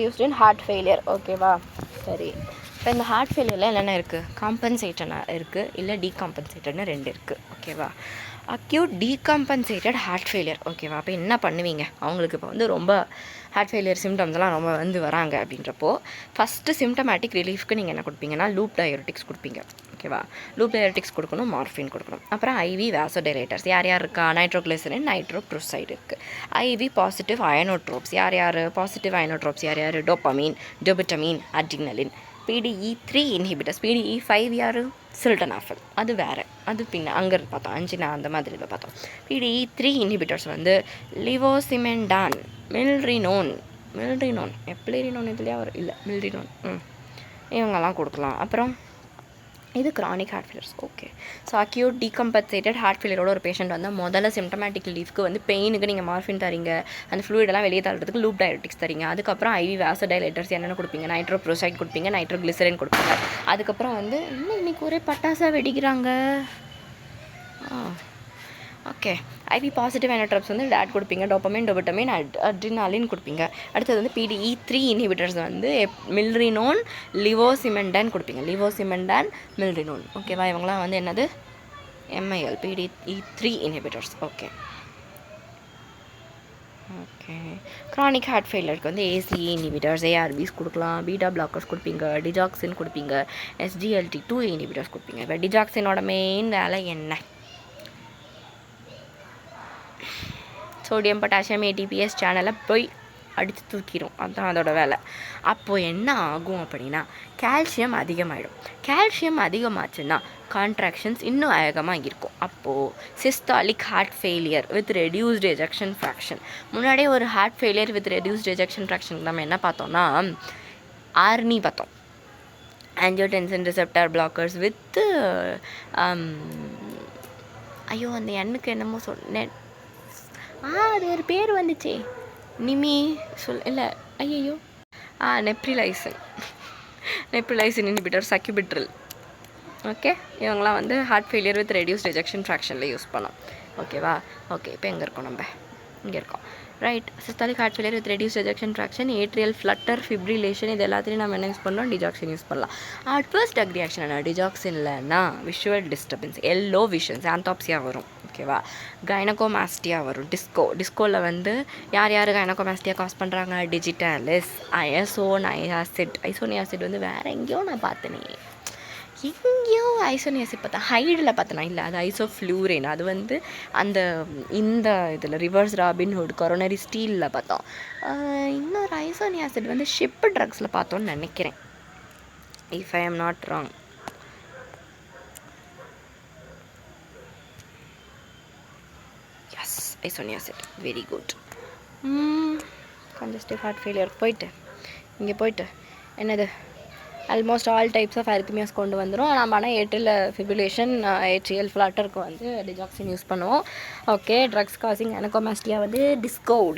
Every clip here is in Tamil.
used in heart failure. ஓகேவா? சரி. இப்போ இந்த ஹார்ட் ஃபெயிலியரில் என்னென்ன இருக்குது? காம்பன்சேட்டனாக இருக்குது, இல்லை டீகாம்பன்சேட்டட்னு 2 இருக்குது. ஓகேவா? Acute decompensated heart failure. ஓகேவா? அப்போ என்ன பண்ணுவீங்க? அவங்களுக்கு இப்போ வந்து ரொம்ப ஹார்ட் ஃபெயிலியர் சிம்டம்ஸ்லாம் ரொம்ப வந்து வராங்க அப்படின்றப்போ ஃபஸ்ட்டு சிம்டமேட்டிக் ரிலீஃப்க்கு நீங்கள் என்ன கொடுப்பீங்கன்னா லூப் டயரிட்டிக்ஸ் கொடுப்பீங்க. ஓகேவா? லூப் டயரிட்டிக்ஸ் கொடுக்கணும், மார்ஃபின் கொடுக்கணும். அப்புறம் ஐவி வேசோடைலேட்டர்ஸ் யார் யார் இருக்கா? நைட்ரோக்ளிசரின், நைட்ரோப்ரோசைடு இருக்குது. ஐவி பாசிட்டிவ் அயனோட்ரோப்ஸ் யார் யார்? பாசிட்டிவ் அயனோட்ரோப்ஸ் யார் யார்? டோப்பமீன், டோபிட்டமின், அட்ரினலின். PDE3 inhibitors. PDE5 யார்? சில்டனாஃபில். அது வேறு, அது பின்ன அங்கே பார்த்தோம், 5 அந்த மாதிரி பார்த்தோம். PDE3 இன்ஹிபிட்டர்ஸ் வந்து லிவோசிமெண்டான், மில்ரினோன், எப்ளரினோன் இதுலையா வரும்? இல்லை, மில்ரினோன். இவங்கெல்லாம் கொடுக்கலாம். அப்புறம் இது chronic heart failures. Okay. So acute decompensated heart ஃபெயிலியரோட ஒரு பேஷண்ட் வந்து முதல்ல சிம்டமேட்டிக் ரிலீஃப்க்கு வந்து பெயினுக்கு நீங்கள் மார்ஃபின் தரீங்க, அந்த ஃப்ளூயிடெல்லாம் வெளியே தள்ளுறதுக்கு லூப் டயரிட்டிக்ஸ் தரீங்க. அதுக்கப்புறம் ஐவி வேசோடைலேட்டர்ஸ் என்னென்ன கொடுப்பீங்க? நைட்ரோப்ரோசைட் கொடுப்பீங்க, நைட்ரோக்ளிசரின் கொடுப்பீங்க. அதுக்கப்புறம் வந்து இன்னைக்கு ஒரே பட்டாசாக வெடிக்கிறாங்க. ஓகே. ஐவி பாசிட்டிவ் அயனோட்ரோப்ஸ் வந்து டேட் கொடுப்பீங்க, டோப்பமின், டோபிட்டமின், அட்ரினாலின் கொடுப்பீங்க. அடுத்தது வந்து PDE3 இன்ஹிபிட்டர்ஸ் வந்து மில்ரினோன், லிவோசிமெண்டான் கொடுப்பீங்க, லிவோசிமெண்டான், மில்ரினோன். ஓகேவா? இவங்களாம் வந்து என்னது? MIL PDE3 inhibitors. Okay. Chronic heart ஃபெயிலியருக்கு வந்து ACE இன்ஹிபிட்டர்ஸ், ARBs கொடுக்கலாம், பீட்டா பிளாக்கர்ஸ் கொடுப்பீங்க, டிஜாக்சின் கொடுப்பீங்க, SGLT2 இன்ஹிபிட்டர்ஸ் கொடுப்பீங்க. இப்போ டிஜாக்சினோட மெயின் வேலை என்ன? சோடியம் பொட்டாசியம் ATPase சேனலை போய் அடித்து தூக்கிடும். அதுதான் அதோட வேலை. அப்போது என்ன ஆகும் அப்படின்னா கால்சியம் அதிகமாகிடும். கால்சியம் அதிகமாச்சுன்னா கான்ட்ராக்ஷன்ஸ் இன்னும் வேகமாக இருக்கும். அப்போது systolic heart failure with reduced ejection fraction. முன்னாடியே ஒரு heart failure with reduced ejection fraction நம்ம என்ன பார்த்தோம்னா ஆர்னி பார்த்தோம், ஆஞ்சியோடென்சின் ரிசெப்டார் பிளாக்கர்ஸ் வித் ஐயோ அந்த எண்ணுக்கு என்னமோ சொன்னேன், அது ஒரு பேர் வந்துச்சே, நிமி இல்லை ஐயோ நெப்ரிலைசின் இன்ஹிபிட்டர், சக்யூபிட்ரில். ஓகே. இவங்களாம் வந்து heart failure with reduced ejection ஃப்ராக்ஷனில் யூஸ் பண்ணோம். ஓகேவா? ஓகே. இப்போ எங்கே இருக்கோம்? நம்ம இங்கே இருக்கோம். Right. Systolic heart failure with reduced ejection fraction, atrial flutter, fibrillation, இது எல்லாத்தையும் நம்ம என்ன யூஸ் பண்ணோம்? டிஜாக்சின் யூஸ் பண்ணலாம். அட்வர்ஸ் ட்ரக் ரியாக்ஷன் என்ன? டிஜாக்சின்லன்னா visual disturbance, yellow vision, xanthopsia வரும். ஓகேவா? கைனகோமாஸ்டியா வரும். டிஸ்கோவில் வந்து யார் கைனகோமாஸ்டியா காஸ் பண்ணுறாங்க? டிஜிட்டாலிஸ், ஐசோனியாசிட் வந்து வேறு எங்கேயோ நான் பார்த்தேனே, எங்கேயோ ஐசோனியாசிட் பார்த்தேன், ஹைடில் பார்த்தேனா? இல்லை, அது ஐசோஃப்ளூரேன். அது வந்து அந்த இந்த இதில் ரிவர்ஸ் ராபின்ஹுட் கொரோனரி ஸ்டீலில் பார்த்தோம். இன்னொரு ஐசோனியாசிட் வந்து ஷிப் ட்ரக்ஸில் பார்த்தோன்னு நினைக்கிறேன், if I am not wrong. Yes, isoniazid. Very good. Congestive heart failure போயிட்டு என்னது almost all types of arrhythmias கொண்டு வந்துடும். நம்ம ஆனால் ஏட்ரியல் ஃபிபிரிலேஷன், ஏட்ரியல் ஃப்ளட்டருக்கு வந்து டிஜாக்சின் யூஸ் பண்ணுவோம். ஓகே. ட்ரக்ஸ் காசிங் அனகோமாஸ்டியா வந்து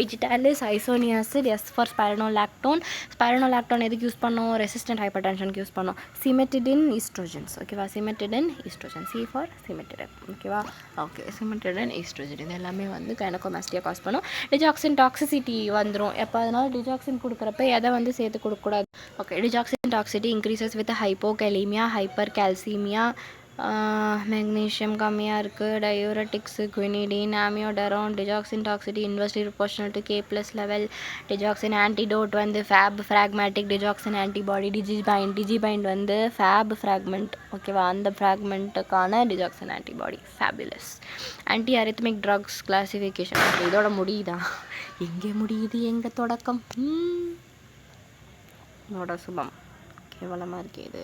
digitalis, isoniazid. S for spironolactone எதுக்கு யூஸ் பண்ணோம்? ரெசிஸ்டன்ட் ஹைப்பர் டென்ஷனுக்கு யூஸ் பண்ணோம். Cimetidine oestrogens. ஓகேவா? Cimetidine oestrogen. C for cimetidine. ஓகேவா? ஓகே. சிமெட்டிடின் ஈஸ்ட்ரோஜன் இது எல்லாமே வந்து கைனகோமாஸ்டியா காஸ் பண்ணும். டிஜாக்சின் டாக்ஸிசிட்டி வந்துடும். எப்போ அதனால் டிஜாக்சின் கொடுக்குறப்ப எதை வந்து சேர்த்து கொடுக்கக்கூடாது? Okay. Digoxin toxicity increases with hypokalemia, hypercalcemia, magnesium கம்மியாக இருக்குது, diuretics, quinidine, amiodarone. Digoxin toxicity inversely proportional to K+ level. Digoxin antidote வந்து ஃபேப் ஃப்ராக்மேட்டிக் டிஜாக்சின் ஆன்டிபாடி. டிஜிபைண்ட் வந்து ஃபேப் ஃப்ராக்மெண்ட். ஓகேவா? அந்த ஃப்ராக்மெண்ட்டுக்கான digoxin antibody. Fabulous. Anti arrhythmic drugs classification. இதோட முடியுதா? எங்கே முடியுது எங்கள் தொடக்கம்? என்னோட சுபம் கேவலமாக இருக்கு இது.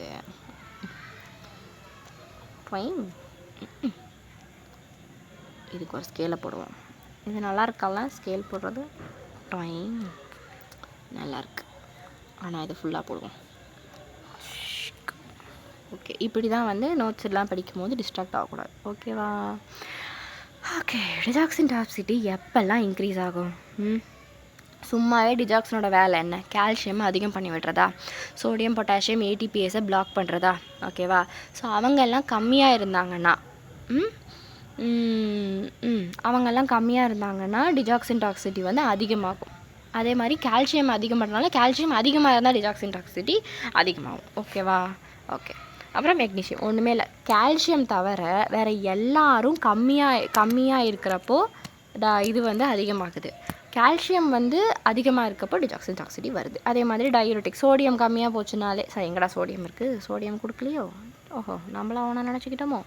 இதுக்கு ஒரு ஸ்கேலை போடுவோம். இது நல்லா இருக்கலாம் ஸ்கேல் போடுறது. நல்லாயிருக்கு. ஆனால் இது ஃபுல்லாக போடுவோம். ஓகே. இப்படி தான் வந்து நோட்ஸ் எல்லாம் படிக்கும்போது டிஸ்ட்ராக்ட் ஆகக்கூடாது. ஓகேவா? ஓகே. டிஜாக்சின் டாக்ஸிட்டி எப்போல்லாம் இன்க்ரீஸ் ஆகும்? சும்மாவே டிஜாக்சினோட வேலை என்ன? கால்சியம் அதிகம் பண்ணி விடுறதா, சோடியம் பொட்டாசியம் ATPase பிளாக் பண்ணுறதா. ஓகேவா? ஸோ அவங்கெல்லாம் கம்மியாக இருந்தாங்கன்னா டிஜாக்சின் டாக்ஸிட்டி வந்து அதிகமாகும். அதே மாதிரி கால்சியம் அதிகம் பண்ணுறதுனால கால்சியம் அதிகமாக இருந்தால் டிஜாக்சின் டாக்ஸிசிட்டி அதிகமாகும். ஓகேவா? ஓகே. அப்புறம் மெக்னீஷியம் ஒன்றுமே இல்லை, கால்சியம் தவிர வேறு எல்லாரும் கம்மியாக இருக்கிறப்போ இது வந்து அதிகமாகுது. கால்சியம் வந்து அதிகமாக இருக்கப்போ டிஜாக்சின் டாக்ஸிசிட்டி வருது. அதே மாதிரி டயூரெட்டிக் சோடியம் கம்மியாக போச்சுனாலே எங்கடா சோடியம் இருக்குது, சோடியம் கொடுக்கலையோ, ஓஹோ நம்மளாம் ஒன்றா நினச்சிக்கிட்டோமோ,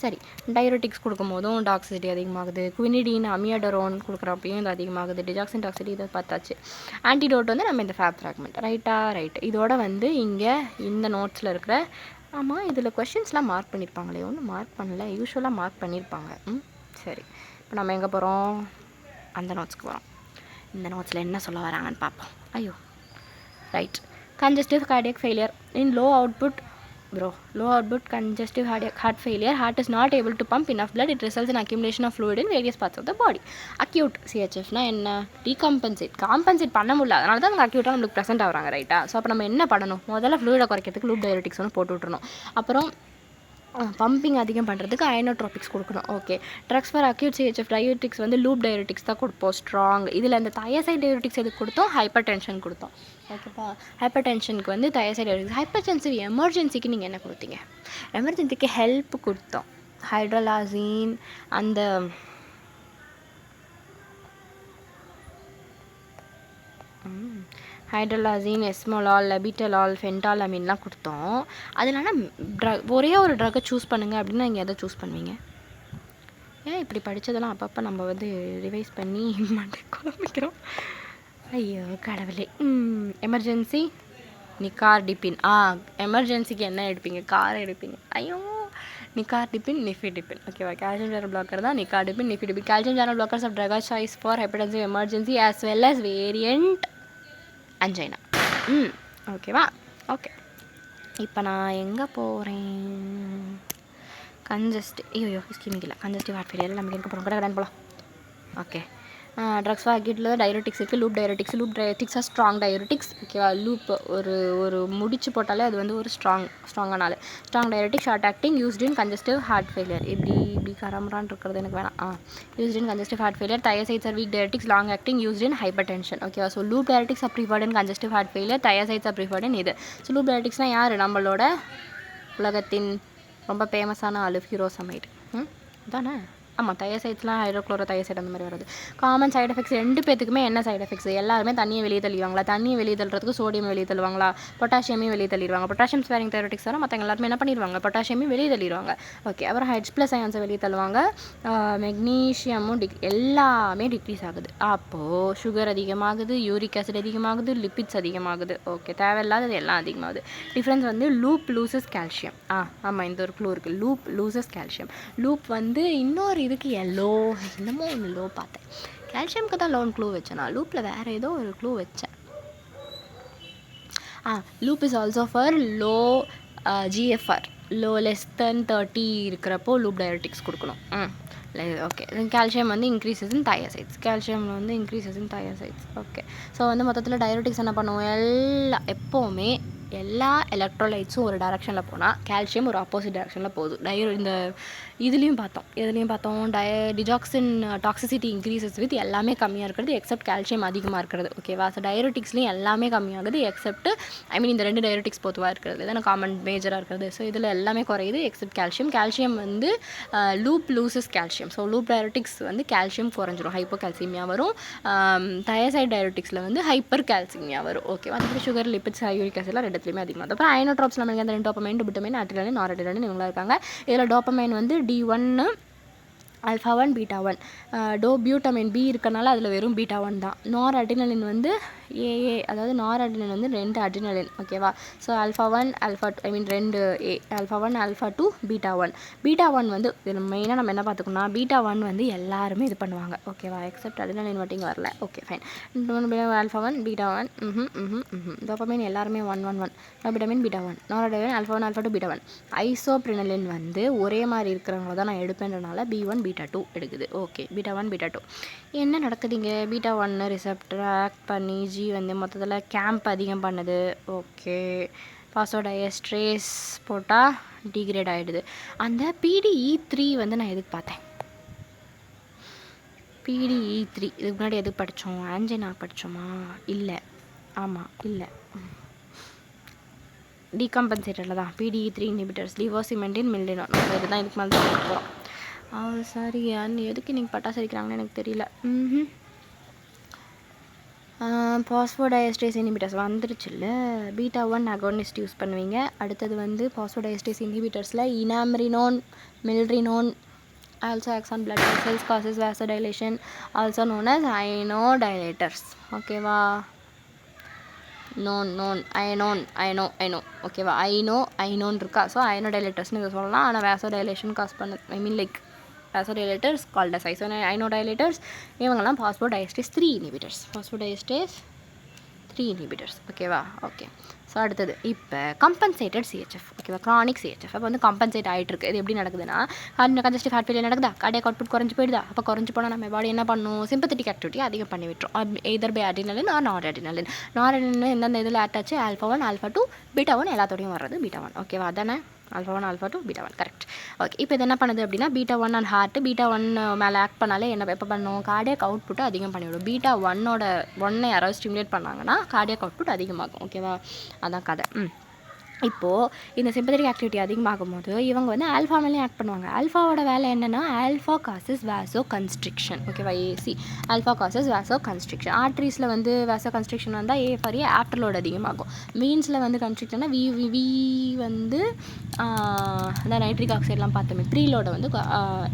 சரி டயூரெட்டிக்ஸ் கொடுக்கும் போதும் டாக்ஸிசிட்டி அதிகமாகுது. குவினிடின் அமியோடரோன் கொடுக்குறப்பையும் இது அதிகமாகுது. டிஜாக்சின் டாக்ஸிசிட்டி இதை பார்த்தாச்சு. ஆன்டிடோட் வந்து நம்ம இந்த ஃபேப் ஃப்ராக்மெண்ட். ரைட். இதோட வந்து இங்கே இந்த நோட்ஸில் இருக்கிற ஆமாம் இதில் கொஷின்ஸ்லாம் மார்க் பண்ணியிருப்பாங்களே, ஒன்றும் மார்க் பண்ணல, யூஸ்வலாக மார்க் பண்ணியிருப்பாங்க. சரி, இப்போ நம்ம எங்கே போகிறோம், அந்த நோட்ஸ்க்கு போகிறோம். இந்த நோட்ஸில் என்ன சொல்ல வராங்கன்னு பார்ப்போம். ஐயோ right. Congestive cardiac failure in low output congestive heart failure, heart is not able to pump enough blood, it results in accumulation of fluid in various parts of the body. acute CHF னா என்ன, காம்பன்சேட் பண்ண முடியல, அதனால தான் அவங்க அக்யூட்டாக நம்மளுக்கு ப்ரெசென்ட் ஆகிறாங்க. ரைட்டா? ஸோ அப்போ நம்ம என்ன பண்ணணும், முதல்ல ஃப்ளூயிடை குறைக்கிறதுக்கு லூப் டயரெட்டிக்ஸ் ஒன்று போட்டு விட்டுறணும். அப்புறம் பம்பிங் அதிகம் பண்ணுறதுக்கு அயனோட்ரோபிக்ஸ் கொடுக்கணும். Okay. Drugs for acute CHF diuretics வந்து லூப் டயூரெட்டிக்ஸ் தான் கொடுப்போம், ஸ்ட்ராங். இதில் இந்த தயசைட் டயூரெட்டிக்ஸ் எதுக்கு கொடுத்தோம், ஹைப்பர் டென்ஷன் கொடுத்தோம். ஓகேப்பா? ஹைப்பர் டென்ஷனுக்கு வந்து தயசைட் டயூரெட்டிக்ஸ். ஹைப்பர் டென்சிவ் எமர்ஜென்சிக்கு நீங்கள் என்ன கொடுத்தீங்க, எமர்ஜென்சிக்கு ஹெல்ப் கொடுத்தோம், ஹைட்ரலாசின், அந்த ஹைட்ரலாசின், எஸ்மோலால், லெபிட்டலால், ஃபென்டாலமின்லாம் கொடுத்தோம். அதனால ஒரே ஒரு ட்ரக்கை சூஸ் பண்ணுங்கள் அப்படின்னா நீங்கள் எதை சூஸ் பண்ணுவீங்க? ஏன் இப்படி படித்ததெல்லாம் அப்பப்போ நம்ம வந்து ரிவைஸ் பண்ணி குழம்பிக்கிறோம். ஐயோ கடவுளே. எமர்ஜென்சி நிகார்டிபின். எமர்ஜென்சிக்கு என்ன எடுப்பீங்க, கார் எடுப்பீங்க. ஐயோ நிகார்டிபின், நிஃபிடிபின். ஓகேவா? கால்சியம் சேனல் பிளாக்கர் தான் nicardipine, nifedipine. Calcium channel blockers of drug choice for hypertensive emergency as well as variant angina. ஓகேவா? ஓகே. இப்போ நான் எங்கே போகிறேன், ஸ்கீமிங் இல்லை, கன்ஜஸ்டிவ் ஹார்ட் ஃபெயிலியர் நம்ம எங்கே போகிறோம், கடன் போகலாம். ஓகே. ட்ரக்ஸ் ஃபார் அக்யூட்டில் டயூரெட்டிக்ஸ் இருக்குது, loop diuretics are strong diuretics. ஓகேவா? லூப் ஒரு முடிச்சு போட்டாலே அது வந்து ஒரு ஸ்ட்ராங்கானால strong diuretic, short acting, used in congestive heart failure. இப்படி கரம்பரான் இருக்கிறது எனக்கு வேணாம். Used in congestive heart failure. Thiazides are weak diuretics, long acting, used in hypertension. ஓகேவா? So loop diuretics are preferred in congestive heart failure, thiazides are preferred in இது. ஸோ லூப் டயூரெட்டிக்ஸ்னால் யார், நம்மளோட உலகத்தின் ரொம்ப ஃபேமஸான ஆளு ஃபியூரோசமைடு தானே. ஆமாம், தயசைட்ஸ்லாம் ஹைட்ரோக்ளோரோ தயசைட் அந்த மாதிரி வருது. காமன் சைட் எஃபெக்ட்ஸ் ரெண்டு பேத்துக்குமே என்ன சைட் எஃபெக்ட்ஸ், எல்லாருமே தண்ணியை வெளியே தள்ளிவாங்களா, தண்ணியை வெளியே தள்ளுறதுக்கு சோடியம் வெளியே தள்ளுவாங்களா, பொட்டாசியமையும் வெளியே தள்ளிடுவாங்க. பொட்டாசியம் ஸ்பேரிங் டயூரெட்டிக்ஸ் வர மற்றவங்க எல்லாருமே என்ன பண்ணிடுவாங்க, பொட்டாசியமையும் வெளியே தள்ளிடுவாங்க. ஓகே. அப்புறம் H+ அயான்ஸை வெளியே தள்ளுவாங்க. மெக்னீஷியமும் எல்லாமே டிக்ரீஸ் ஆகுது. அப்போது சுகர் அதிகமாகுது, யூரிக் ஆசிட் அதிகமாகுது, லிப்பிட்ஸ் அதிகமாகுது. ஓகே. தேவையில்லாதது எல்லாம் அதிகமாகுது. டிஃப்ரென்ஸ் வந்து லூப் லூசஸ் கால்சியம். ஆமாம், இந்த ஒரு க்ளூ இருக்குது, லூப் லூசஸ் கால்சியம். லூப் வந்து இன்னொரு இதுக்கு என்னமோ ஒன்று லோ பார்த்தேன், கால்சியமுக்கு தான் லோன் க்ளூ வச்சேன், லூப்பில் வேறு ஏதோ ஒரு க்ளூ வச்சேன். Loop is also for low GFR, low less than 30 இருக்கிறப்போ லூப் டயூரெட்டிக்ஸ் கொடுக்கணும். ஓகே. கால்சியம் வந்து இன்க்ரீசஸ் இன் தயசைட்ஸ், கால்சியமில் வந்து இன்க்ரீசஸ் இன் தயசைட்ஸ். ஓகே. ஸோ வந்து மொத்தத்தில் டயூரெட்டிக்ஸ் என்ன பண்ணுவோம், எப்போவுமே எல்லா எலக்ட்ரோலைட்ஸும் ஒரு டைரெக்ஷனில் போனால் கால்சியம் ஒரு ஆப்போசிட் டைரெக்ஷனில் போகுது. இந்த எதுலேயும் பார்த்தோம் டிஜாக்சின் டாக்ஸிசிட்டி இன்க்ரீசஸ் வித் எல்லாமே கம்மியாக இருக்கிறது எக்ஸப்ட் கால்சியம் அதிகமாக இருக்கிறது. ஓகேவா? ஸோ டயூரெட்டிக்ஸ்லேயும் எல்லாமே கம்மியாகுது எக்ஸப்ட் இந்த 2 டயூரெட்டிக்ஸ் பொதுவாக இருக்கிறது இதான் காமன் மேஜராக இருக்கிறது. ஸோ இதில் எல்லாமே குறையுது எக்ஸப்ட் கால்சியம். கால்சியம் வந்து loop loses calcium. So loop diuretics வந்து கால்சியம் குறைஞ்சிரும், ஹைப்போ கால்சியமியா வரும். தயசைட் டயூரெட்டிக்ஸில் வந்து ஹைப்பர் கால்சியமியா வரும். ஓகேவா? அதுக்கு சுகர், லிப்பிட்ஸ், யூரிக் ஆசிட்லாம் ரெண்டுத்துலேயுமே அதிகமாக. அப்புறம் அயனோட்ரோப்ஸ் நமக்கு அந்த டோபமைன், டோபமைன், அட்ரினலின், நாரட்ரினலின் இவங்களாம் இருக்காங்க. இதில் டோபமைன் வந்து D1, α1, β1. பியூட்டமைன் B இருக்கனால அதில் வெறும் β1 தான். நார் அட்ரினலின் வந்து AA, அதாவது நார் அட்ரினலின் வந்து 2 அட்ரினலின். ஓகேவா? So α1, α2 2 A, α1, α2, β1. β1 வந்து இதில் மெயினாக நம்ம என்ன பார்த்துக்கணும்னா β1 வந்து எல்லாருமே இது பண்ணுவாங்க. ஓகேவா? எக்ஸப்ட் அட்ரினலின் மட்டும் இங்கே வரல. Okay fine. α1, β1, டோபமைன் எல்லாருமே 1, 1, 1. டோபமைன் β1, நார் அட்ரினலின் α1, α2, β1. ஐசோப்ரினலின் வந்து ஒரே மாதிரி இருக்கிறவங்க தான் நான் எடுப்பேன்றனால B1, β2 எடுக்குது. ஓகே. β1, β2 என்ன நடக்குதுங்க, β1 ரிசப்டர் ஆக்ட் பண்ணி G வந்து மொத்தத்தில் கேம்ப் அதிகம் பண்ணுது. ஓகே. பாசோடயஸ்ட்ரேஸ் போட்டால் டிகிரேட் ஆகிடுது. அந்த PDE3 வந்து நான் எதுக்கு பார்த்தேன், PDE3 இதுக்கு முன்னாடி எது படித்தோம்? ஆன்ஜினா படித்தோமா? இல்லை. ஆமாம், இல்லை. டீகாம்பன்சேட்டரில் தான் PDE3 இன்ஹிபிட்டர்ஸ், லிவோசிமெண்டின், மில்டினோன். நம்ம இதுதான் இதுக்கு மேலே தான் பார்க்க போகிறோம். சாரி, எதுக்கு நீங்கள் பட்டாசு அடிக்கிறாங்கன்னு எனக்கு தெரியல. பாஸ்போடைஎஸ்டேஸ் இன்ஹிபிட்டர்ஸ் வந்துருச்சுல்ல. பீட்டா 1 அகோனிஸ்ட் யூஸ் பண்ணுவீங்க. அடுத்தது வந்து பாஸ்போடைஎஸ்டேஸ் இன்ஹிபிட்டர்ஸில் இனாம்ரினோன், மில்ரினோன் also acts on blood vessels, causes vasodilation, also known as inodilators. ஓகேவா? ஐனோ ஓகேவா? ஐனோன் இருக்கா? ஸோ ஐனோடைலேட்டர்ஸ்னு இதை சொல்லலாம். ஆனால் வேசோடைலேஷன் காஸ் பண்ண like vasodilators called as inodilators. இவங்கெல்லாம் பாஸ்போடைஎஸ்டேஸ் 3 இன்ஹிபிட்டர்ஸ். ஓகேவா? ஓகே. ஸோ அடுத்தது இப்போ கம்பன்சேட்டட் CHF. ஓகேவா? க்ரானிக் CHF அப்போ வந்து கம்பன்சேட் ஆகிட்டு இருக்குது. இது எப்படி நடக்குதுன்னா, கன்ஜஸ்டிவ் ஹார்ட் ஃபெயிலியர் நடக்குதா, கார்டியாக் அவுட்புட் குறைஞ்சி போயிடுதா. அப்போ குறைஞ்சி போனால் நம்ம பாடி என்ன பண்ணும்? சிம்பத்தட்டிக் ஆக்டிவிட்டி அதிகம் பண்ணி விட்டுரும். Either by adrenaline or noradrenaline. Noradrenaline எந்தெந்த இதில் ஆட்டாச்சு? α1, α2, β1 எல்லாத்தோடையும் வர்றது β1. ஓகேவா? அதானே α1, α2, β1 கரெக்ட். ஓகே. இப்போ இது என்ன பண்ணுது அப்படின்னா, β1 அண்ட் ஹார்ட் β1 மேலே ஆக்ட் பண்ணாலே என்ன எப்போ பண்ணும்? கார்டியாக் அவுட்புட்டை அதிகம் பண்ணிவிடும். β1 யாராவது ஸ்டிமுலேட் பண்ணாங்கன்னா கார்டியாக் அவுட்புட் அதிகமாகும். ஓகேவா? அதான் கதை. இப்போது இந்த சிம்பத்தட்டிக் ஆக்டிவிட்டி அதிகமாகும் போது இவங்க வந்து ஆல்ஃபா மேலேயும் ஆக்ட் பண்ணுவாங்க. ஆல்ஃபாவோட வேலை என்னென்னா, ஆல்ஃபா காசஸ் வேசோ கன்ஸ்ட்ரிக்ஷன். ஓகேவா? AC alpha causes vasoconstriction. ஆர்ட்ரிஸில் வந்து வேசோ கன்ஸ்ட்ரிக்ஷன் வந்தால் ஆஃப்டர் லோட் அதிகமாகும். வீன்ஸில் வந்து கன்ஸ்ட்ரிக்ஷன்னா வி வந்து இந்த நைட்ரிக் ஆக்சைட்லாம் பார்த்தோமே, ப்ரீலோடை வந்து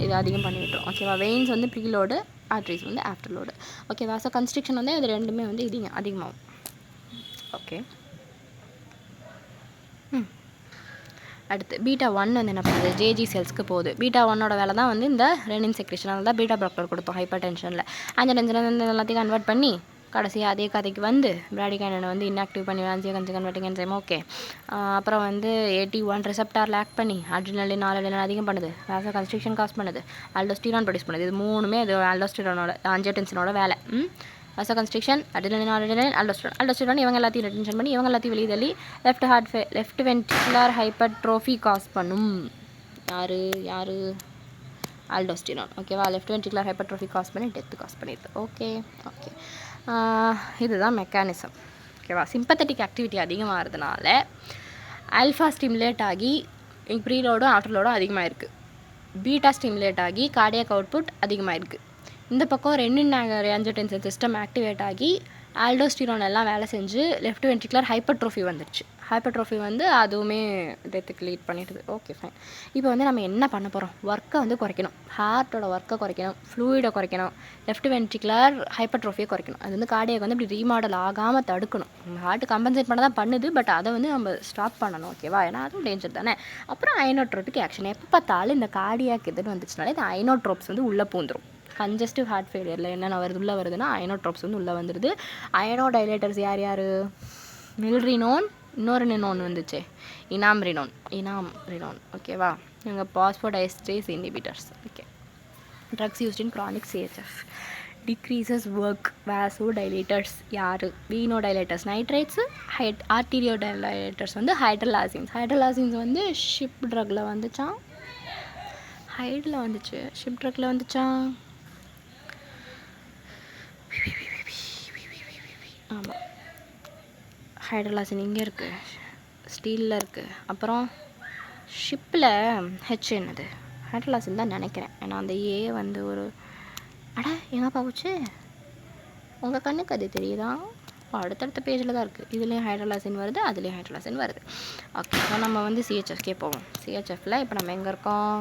இது அதிகம் பண்ணி விட்டுரும். ஓகேவா? வெயின்ஸ் வந்து ப்ரீலோடு, ஆர்ட்ரிஸ் வந்து ஆஃப்டர் லோடு. ஓகே. வேசோ கன்ஸ்ட்ரிக்ஷன் வந்து இது ரெண்டுமே வந்து அதிகமாகும். ஓகே. அடுத்து β1 வந்து என்ன பண்ணுது? ஜேஜி செல்ஸ்க்கு போகுது. β1 வேலை தான் வந்து இந்த ரெனின் செக்ரேஷன் தான் பீட்டா பிளாக்கர் கொடுத்தோம் ஹைப்பர் டென்ஷனில். ஆன்ஜியோடென்சின் வந்து எல்லாத்தையும் கன்வெர்ட் பண்ணி கடைசியாக அதே கதைக்கு வந்து பிராடிகைனனை வந்து இன்ஆக்டிவ் பண்ணி ஆன்ஜியோடென்சின் கன்வெர்ட்டிங் என்சைம். ஓகே. அப்புறம் வந்து AT1 ரிசெப்டாரில் ஆக்ட் பண்ணி அட்ரினலின், நார்அட்ரினலின் அதிகம் பண்ணுது. வேசோ கன்ஸ்ட்ரிக்ஷன் காஸ் பண்ணுது. ஆல்டோஸ்டிரான் ப்ரொடியூஸ் பண்ணுது. இது மூணுமே இது ஆல்டோஸ்டிரானோட ஆன்ஜியோடென்சினோட வேலை. வேசோ கன்ஸ்ட்ரிக்ஷன், அட்ரினலின், நார்அட்ரினலின், ஆல்டோஸ்டிரான் இவங்க எல்லாத்தையும் ரெட்டென்ஷன் பண்ணி இவங்க எல்லாத்தையும் வெளியே தள்ளி லெஃப்ட் வென்ட்ரிகுலர் ஹைப்பர்ட்ரோஃபி காஸ் பண்ணும். யார்? ஆல்டோஸ்டிரான். ஓகேவா? லெஃப்ட் வென்ட்ரிகுலர் ஹைப்பர்ட்ரோஃபி காஸ் பண்ணி டெத்து காஸ் பண்ணிடுது. ஓகே. இதுதான் மெக்கானிசம். ஓகேவா? சிம்பத்தட்டிக் ஆக்டிவிட்டி அதிகமாகிறதுனால ஆல்ஃபா ஸ்டிமுலேட் ஆகி ப்ரீலோடும் ஆஃப்டர்லோடும் அதிகமாக இருக்குது. பீட்டா ஸ்டிமுலேட் ஆகி கார்டியாக் அவுட்புட் அதிகமாக இருக்குது. இந்த பக்கம் ரெனின் ஆன்ஜியோடென்சின் சிஸ்டம் ஆக்டிவேட் ஆகி ஆல்டோஸ்டிரான் எல்லாம் வேலை செஞ்சு லெஃப்ட் வென்ட்ரிகுலர் ஹைப்பர்ட்ரோஃபி வந்துடுச்சு. ஹைப்பர்ட்ரோஃபி வந்து அதுவுமே டெத்துக்கு லீட் பண்ணிடுது. Okay, fine. இப்போ வந்து நம்ம என்ன பண்ண போகிறோம்? ஒர்க்கை வந்து குறைக்கணும். ஹார்ட்டோட ஒர்க்கை குறைக்கணும், ஃப்ளூயிடை குறைக்கணும், லெஃப்ட் வென்ட்ரிகுலர் ஹைப்பர்ட்ரோஃபியை குறைக்கணும். அது வந்து கார்டியாக் வந்து இப்படி ரீமாடல் ஆகாமல் தடுக்கணும். ஹார்ட் கம்பன்சேட் பண்ண தான் பண்ணுது, பட் அதை வந்து நம்ம ஸ்டாப் பண்ணணும். ஓகேவா? ஏன்னா அதுவும் டேஞ்சர் தானே. அப்புறம் ஐனோட்ரோபிக் ஆக்ஷன். எப்போ பார்த்தாலும் இந்த கார்டியாக் இதுன்னு வந்துச்சுனாலே இந்த ஐனோட்ரோப்ஸ் வந்து உள்ளே பூந்துடும். கன்ஜஸ்டிவ் ஹார்ட் ஃபெயிலியரில் என்னென்ன உள்ளே வருதுன்னா ஐனோட்ரோப்ஸ் வந்து உள்ளே வந்துடுது. ஐனோடைலேட்டர்ஸ் யார்? மில்ரினோன், இன்னொரு நினோன் வந்துச்சு, இனாம்ரினோன். ஓகேவா? இவங்க phosphodiesterase inhibitors. Okay. Drugs used in chronic CHF. Decreases work vasodilators யார்? வீனோடைலேட்டர்ஸ் நைட்ரேட்ஸு. ஆர்டீரியோடைலேட்டர்ஸ் வந்து ஹைட்ரலாசின்ஸ் வந்து ஷிப் ட்ரக்கில் வந்துச்சான். ஷிப் ட்ரக்கில் வந்துச்சான். ஆமாம், ஹைட்ரலாசின் இங்கே இருக்குது, ஸ்டீலில் இருக்குது. அப்புறம் ஷிப்பில் ஹெச் என்னது? ஹைட்ரலாசின் தான் நினைக்கிறேன். ஏன்னா அந்த ஏ வந்து ஒரு எங்கப்பா போச்சு? உங்கள் கண்ணுக்கு அது தெரியுதா? அடுத்தடுத்த பேஜில் தான் இருக்குது. இதுலேயும் ஹைட்ரலாசின் வருது, அதுலேயும் ஹைட்ரலாசின் வருது. ஓகே. ஸோ நம்ம வந்து CHFக்கே போவோம். CHFல இப்போ நம்ம எங்கே இருக்கோம்?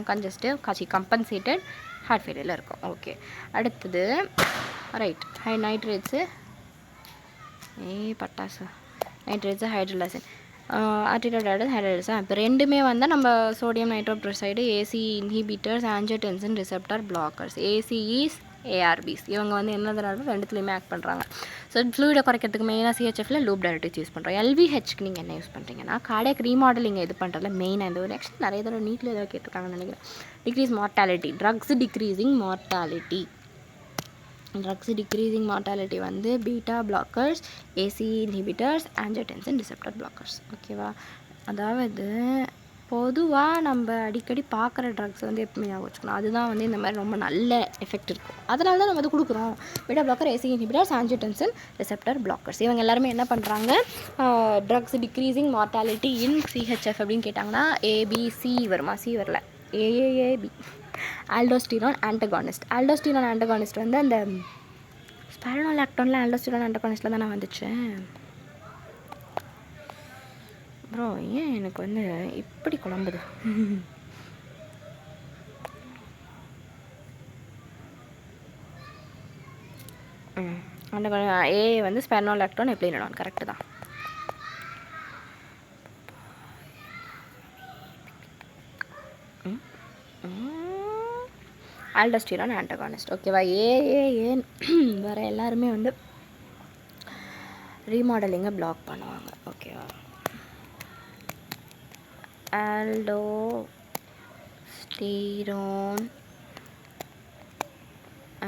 கம்பன்சேட்டட் ஹார்ட் ஃபெயிலியரில் இருக்கோம். ஓகே. அடுத்தது ரைட் நைட்ரேட்ஸு பட்டாசு நைட்ரேட்ஸு ஹைட்ரலாசின் ஆர்டிடோடைடு ஹைட்ரலாசின். இப்போ ரெண்டுமே வந்தால் நம்ம sodium nitroprusside ACE inhibitors, angiotensin receptor blockers, ACEs, ARBs. இவங்க வந்து என்னதுனாலும் ரெண்டுத்துலேயுமே ஆக்ட் பண்ணுறாங்க. ஸோ ஃப்ளூயிடை குறைக்கிறதுக்கு மெயினாக CHFல லூப் டைரக்டிவ்ஸ் யூஸ் பண்ணுறோம். LVHக்கு நீங்கள் என்ன யூஸ் பண்ணுறீங்கன்னா கார்டியாக் ரீமாடலிங் இது பண்ணுறதுல மெயினாக இந்த ஒரு ஆக்சுவலி நிறைய தடவை நீட்டில் ஏதாவது கேட்டிருக்காங்கன்னு நினைக்கிறேன். Decrease mortality, drugs decreasing mortality வந்து beta blockers, ACE inhibitors, angiotensin receptor blockers. ஓகேவா? அதாவது பொதுவாக நம்ம அடிக்கடி பார்க்குற ட்ரக்ஸ் வந்து எப்பவுமே ஞாபகம் வச்சுக்கணும். அதுதான் வந்து இந்த மாதிரி ரொம்ப நல்ல எஃபெக்ட் இருக்கும். அதனால தான் நம்ம வந்து கொடுக்குறோம். Beta blogger, AC inhibitors, angiotensin receptor blockers. இவங்க எல்லாருமே என்ன பண்ணுறாங்க? ட்ரக்ஸ் டிக்ரீசிங் மார்ட்டாலிட்டி இன் சிஹெச்எஃப் அப்படின்னு கேட்டாங்கன்னா ஏபிசி வருமா? சி வரல, ஏஏஏபி. ஆல்டோஸ்டிரான் ஆன்டகானிஸ்ட். ஆல்டோஸ்டிரான் ஆன்டகானிஸ்ட் வந்து அந்த ஸ்பைரனோலாக்டோனில் ஆல்டோஸ்டிரான் ஆன்டகானிஸ்ட்டில் தான் நான் வந்துச்சேன். ப்ரோ ஏன் எனக்கு வந்து இப்படி குழம்புது? அந்த ஏ வந்து ஸ்பைரனோலாக்டோன் எப்ளினோன் கரெக்டு தான். ஆல்டோஸ்டிரான் ஆன்டகானிஸ்ட். ஓகேவா? ஏன் வர எல்லாருமே வந்து ரீமாடலிங்கை பிளாக் பண்ணுவாங்க. ஓகேவா? ஆல்டோஸ்டிரான்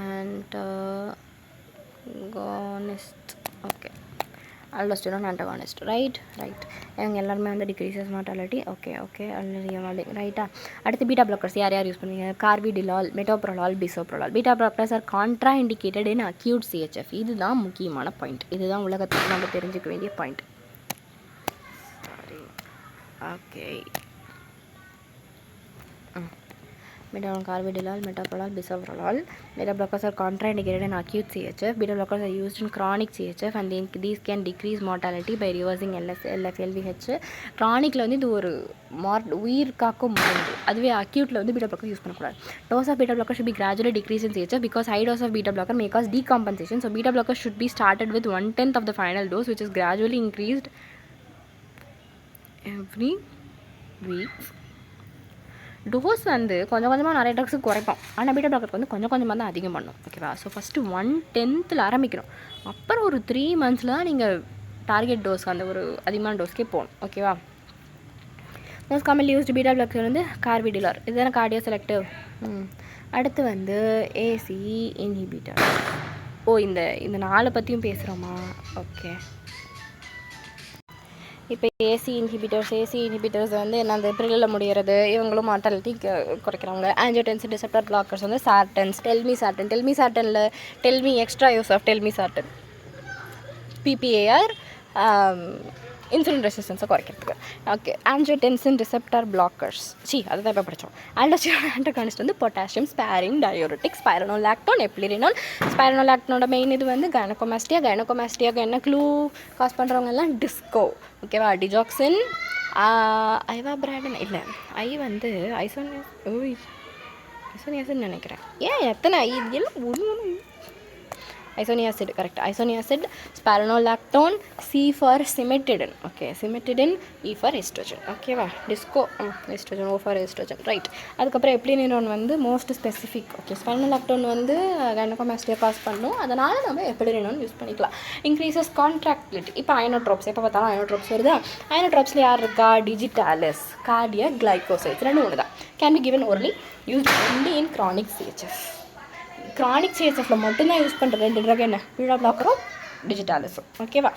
ஆன்டகானிஸ்ட். Okay, aldosterone ஆன்டகானிஸ்ட். ரைட். இவங்க எல்லாருமே வந்து டிக்ரீசஸ் மார்ட்டாலிட்டி. ஓகே ரைட்டா? அடுத்து பீட்டா பிளாக்கர்ஸ் யார் யூஸ் பண்ணுவீங்க? Carvedilol, metoprolol, bisoprolol. Beta blockers are contraindicated in acute CHF. இதுதான் முக்கியமான பாயிண்ட். இதுதான் உலகத்துக்கு நம்ம தெரிஞ்சுக்க வேண்டிய point. Okay, carvedilol, metoprolol, bisoprolol. Beta blockers are contraindicated in acute CHF. Beta blockers are used in chronic CHF and these can decrease mortality by reversing LVH. Chronicல வந்து இது ஒரு உயிர் காக்கும் மருந்து. அதுவே acutல வந்து beta blocker யூஸ் பண்ணக்கூடாது. Dose of beta blocker should be gradually decreased in CHF because high dose of beta blocker may cause decompensation. So beta blocker should be started with 1/10 of the final dose, which is gradually increased every week. Dose வந்து கொஞ்சம் கொஞ்சமாக நிறைய ட்ரக்ஸுக்கு குறைப்போம். ஆனால் பீட்டா பிளாக்கருக்கு வந்து கொஞ்சம் கொஞ்சமாக தான் அதிகம் பண்ணும். ஓகேவா? ஸோ ஃபஸ்ட்டு 1/10 ஆரம்பிக்கிறோம். அப்புறம் ஒரு 3 monthஸில் தான் நீங்கள் டார்கெட் டோஸ்க்கு அந்த ஒரு அதிகமான டோஸ்க்கே போகணும். ஓகேவா? Most commonly used beta blogger வந்து கார்பிடிலார். இதுதானே கார்டியோ செலக்டிவ். அடுத்து வந்து ஏசி இன்ஹிபிட்டர். இந்த 4 பற்றியும் பேசுகிறோமா? ஓகே, இப்போ ஏசி இன்ஹிபிட்டர்ஸ் வந்து என்ன, அந்த ப்ரில்லில் முடிகிறது. இவங்களும் மார்ட்டாலிட்டி குறைக்கிறாங்க. ஆஞ்சியோடென்சின் ரிசெப்டர் பிளாக்கர்ஸ் வந்து சார்டன்ஸ். டெல்மிசார்டனில் extra use of telmisartan. பிபிஏஆர் insulin ரெசிஸ்டன்ஸை குறைக்கிறதுக்கு. Okay, angiotensin receptor blockers. அதுதான் இப்போ படித்தோம். ஆல்டோஸ்டிரான் ஆன்டகானிஸ்ட் வந்து பொட்டாசியம் ஸ்பேரிங் டயோரிட்டிக். ஸ்பைரனோலாக்டோன், எப்ளிரினோல். ஸ்பைரனோலாக்டோனோட மெயின் இது வந்து கைனகோமாஸ்டியாவுக்கு என்ன க்ளூ காஸ் பண்ணுறவங்க எல்லாம் டிஸ்கோ. ஓகேவா? டிஜாக்சின், ஐவாபிராடன் இல்லை, வந்து ஐசோனியாசின் நினைக்கிறேன். ஏன் எத்தனை இது எல்லாம் ஒன்று isoniazid. Correct. Isoniazid, spironolactone, C for cimetidine. Okay, cimetidine, E for oestrogen. ஓகேவா? Disco oestrogen, O for oestrogen. Right. அதுக்கப்புறம் எப்ளினிரோன் வந்து மோஸ்ட் ஸ்பெசிஃபிக். ஓகே, ஸ்பைரனோலாக்டோன் வந்து கைனகோமாஸ்டியா காஸ் பண்ணும். அதனால் நம்ம எப்ளினிரோன் யூஸ் பண்ணிக்கலாம். இன்க்ரீசஸ் கான்ட்ராக்டிலிட்டி. இப்போ அயனோட்ரோப்ஸ், எப்போ பார்த்தாலும் அயனோட்ரோப்ஸ் வருதா? அயனோட்ரோப்ஸில் யார் இருக்கா? Digitalis, cardiac glycosides. 2 ஒன்று தான். Can be given orally, used only in chronic CHF. chronic CHFல மட்டும்தான் யூஸ் பண்ணுற 2 ட்ரக் என்ன? பீட்டா பிளாக்கரும் டிஜிட்டாலிஸும். ஓகேவா?